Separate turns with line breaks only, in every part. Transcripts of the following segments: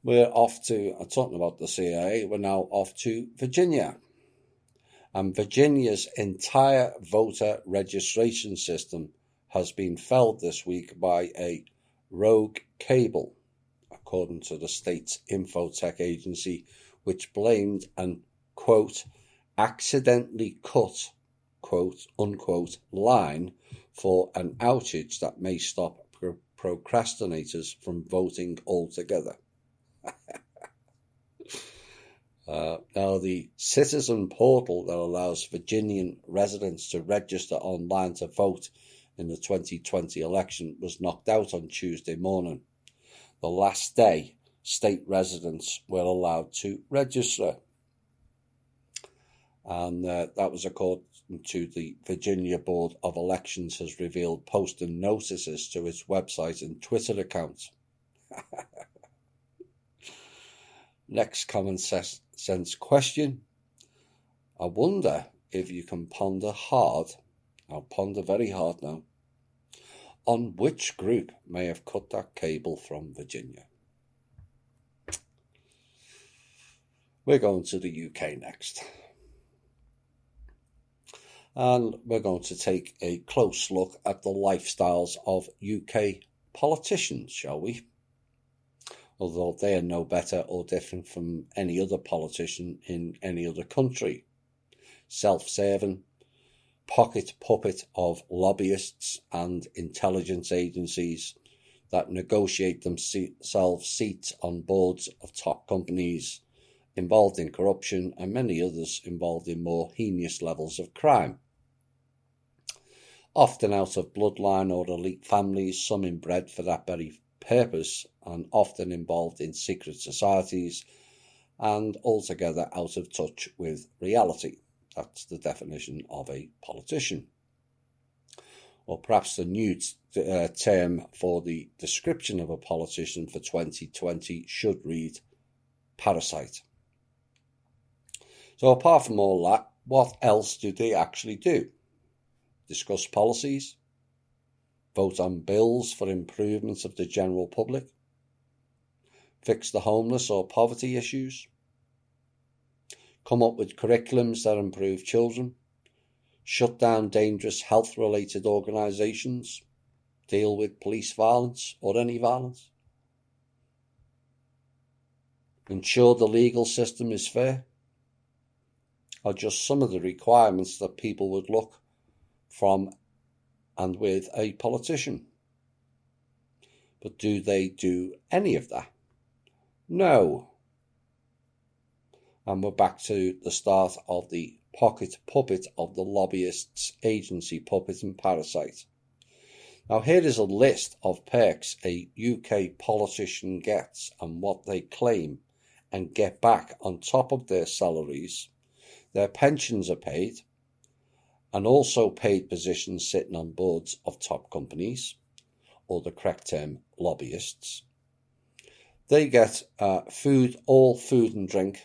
We're off to, talking about the CIA, we're now off to Virginia. And Virginia's entire voter registration system has been felled this week by a rogue cable, according to the state's infotech agency, which blamed an, quote, accidentally cut, quote, unquote, line for an outage that may stop procrastinators from voting altogether. Now, the citizen portal that allows Virginian residents to register online to vote in the 2020 election was knocked out on Tuesday morning, the last day state residents were allowed to register. And that was according to the Virginia Board of Elections has revealed posting notices to its website and Twitter account. Next common sense question. I wonder if you can ponder hard, I'll ponder very hard now, on which group may have cut that cable from Virginia. We're going to the UK next. And we're going to take a close look at the lifestyles of UK politicians, shall we? Although they are no better or different from any other politician in any other country. Self-serving, pocket puppet of lobbyists and intelligence agencies that negotiate themselves seats on boards of top companies, involved in corruption, and many others involved in more heinous levels of crime. Often out of bloodline or elite families, some inbred for that very purpose, and often involved in secret societies, and altogether out of touch with reality. That's the definition of a politician. Or perhaps the new term for the description of a politician for 2020 should read parasite. So apart from all that, what else do they actually do? Discuss policies? Vote on bills for improvements of the general public? Fix the homeless or poverty issues? Come up with curriculums that improve children? Shut down dangerous health-related organisations? Deal with police violence or any violence? Ensure the legal system is fair? Are just some of the requirements that people would look from and with a politician. But do they do any of that? No. And we're back to the start of the pocket puppet of the lobbyists' agency, puppet and parasite. Now here is a list of perks a UK politician gets and what they claim and get back on top of their salaries. Their pensions are paid, and also paid positions sitting on boards of top companies, or the correct term, lobbyists. They get all food and drink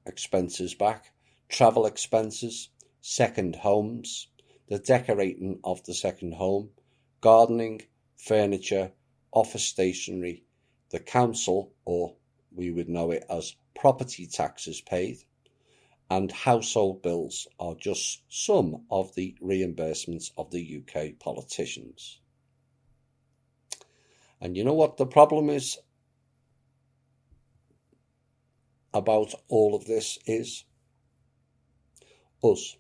expenses back, travel expenses, second homes, the decorating of the second home, gardening, furniture, office stationery, the council, or we would know it as property taxes paid, and household bills are just some of the reimbursements of the UK politicians. And you know what the problem is about all of this is? Us.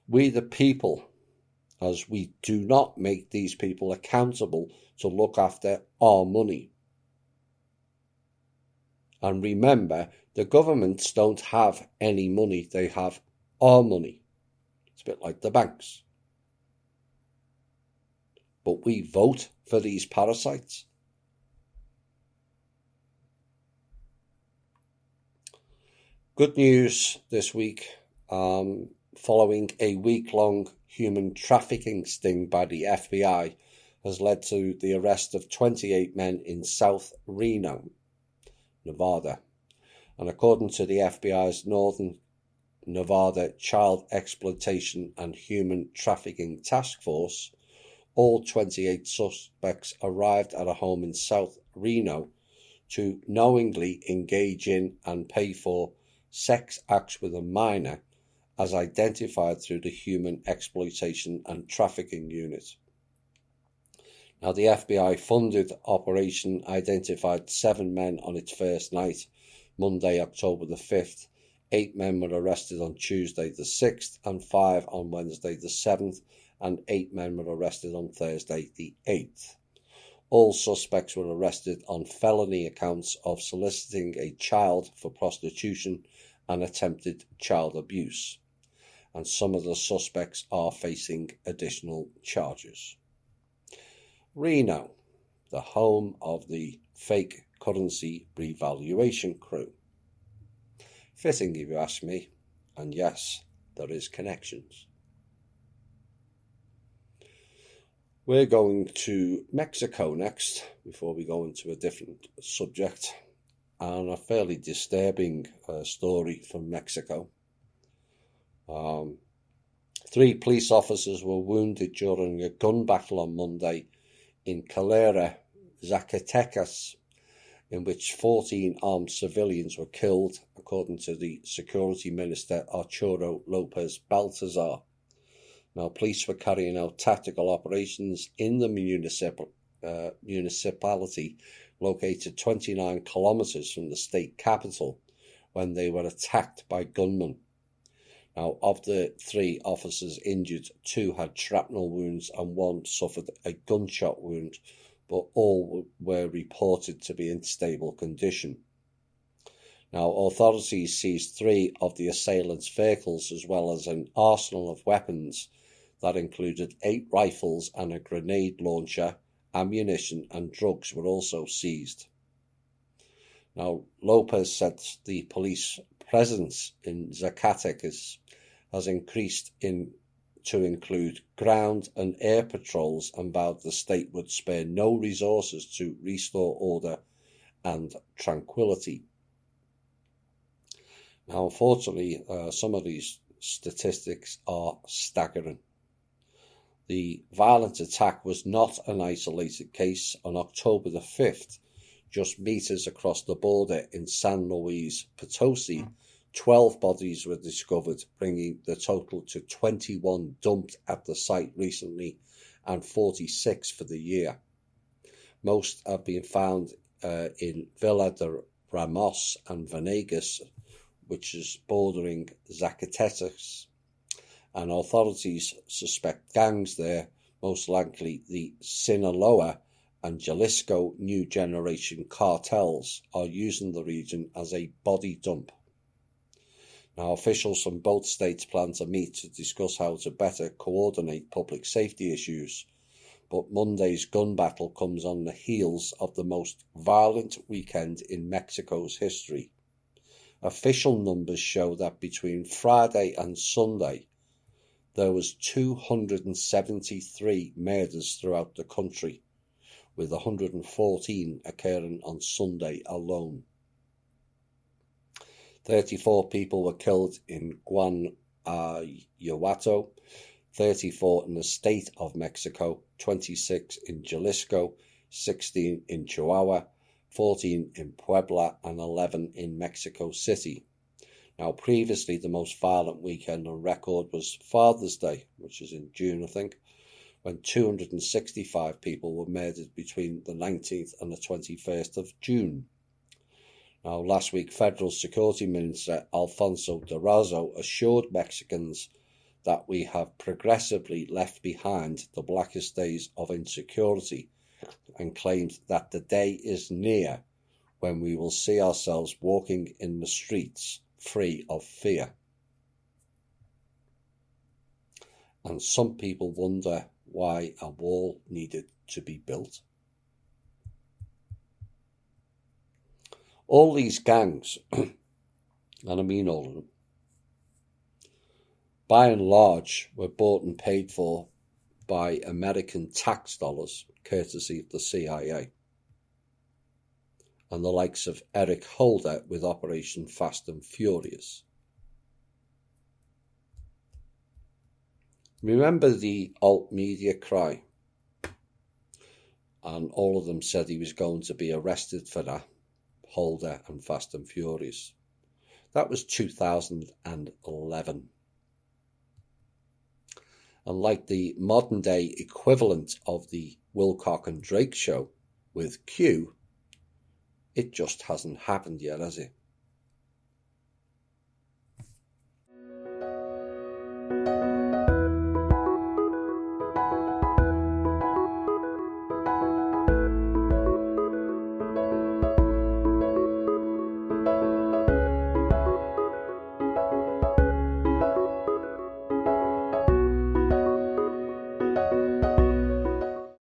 We the people, as we do not make these people accountable to look after our money. And remember, the governments don't have any money, they have our money. It's a bit like the banks. But we vote for these parasites. Good news this week, following a week-long human trafficking sting by the FBI, has led to the arrest of 28 men in South Reno, Nevada. And according to the FBI's Northern Nevada Child Exploitation and Human Trafficking Task Force, All 28 suspects arrived at a home in South Reno to knowingly engage in and pay for sex acts with a minor, as identified through the Human Exploitation and Trafficking Unit. Now, the FBI-funded operation identified 7 men on its first night, Monday, October the 5th. 8 men were arrested on Tuesday the 6th, and 5 on Wednesday the 7th, and 8 men were arrested on Thursday the 8th. All suspects were arrested on felony accounts of soliciting a child for prostitution and attempted child abuse, and some of the suspects are facing additional charges. Reno, the home of the fake currency revaluation crew. Fitting, if you ask me, and yes, there is connections. We're going to Mexico next, before we go into a different subject, and a fairly disturbing story from Mexico. 3 police officers were wounded during a gun battle on Monday in Calera, Zacatecas, in which 14 armed civilians were killed, according to the Security Minister Arturo Lopez Baltazar. Now, police were carrying out tactical operations in the municipality located 29 kilometers from the state capital when they were attacked by gunmen. Now, of the 3 officers injured, 2 had shrapnel wounds and 1 suffered a gunshot wound, but all were reported to be in stable condition. Now, authorities seized 3 of the assailants' vehicles, as well as an arsenal of weapons that included 8 rifles and a grenade launcher. Ammunition and drugs were also seized. Now, Lopez said the police presence in Zacatecas has increased to include ground and air patrols, and vowed the state would spare no resources to restore order and tranquility. Now, unfortunately, some of these statistics are staggering. The violent attack was not an isolated case. On October the 5th, just meters across the border in San Luis Potosi, 12 bodies were discovered, bringing the total to 21 dumped at the site recently and 46 for the year. Most have been found in Villa de Ramos and Venegas, which is bordering Zacatecas, and authorities suspect gangs there, most likely the Sinaloa and Jalisco New Generation cartels, are using the region as a body dump. Now, officials from both states plan to meet to discuss how to better coordinate public safety issues, but Monday's gun battle comes on the heels of the most violent weekend in Mexico's history. Official numbers show that between Friday and Sunday, there was 273 murders throughout the country, with 114 occurring on Sunday alone. 34 people were killed in Guanajuato, 34 in the state of Mexico, 26 in Jalisco, 16 in Chihuahua, 14 in Puebla, and 11 in Mexico City. Now, previously, the most violent weekend on record was Father's Day, which is in June, I think, when 265 people were murdered between the 19th and the 21st of June. Now, last week, Federal Security Minister Alfonso Durazo assured Mexicans that we have progressively left behind the blackest days of insecurity, and claimed that the day is near when we will see ourselves walking in the streets free of fear. And some people wonder why a wall needed to be built. All these gangs, and I mean all of them, by and large were bought and paid for by American tax dollars, courtesy of the CIA, and the likes of Eric Holder with Operation Fast and Furious. Remember the alt media cry, and all of them said he was going to be arrested for that, Holder and Fast and Furious. That was 2011. And like the modern day equivalent of the Wilcock and Drake show with Q, it just hasn't happened yet, has it?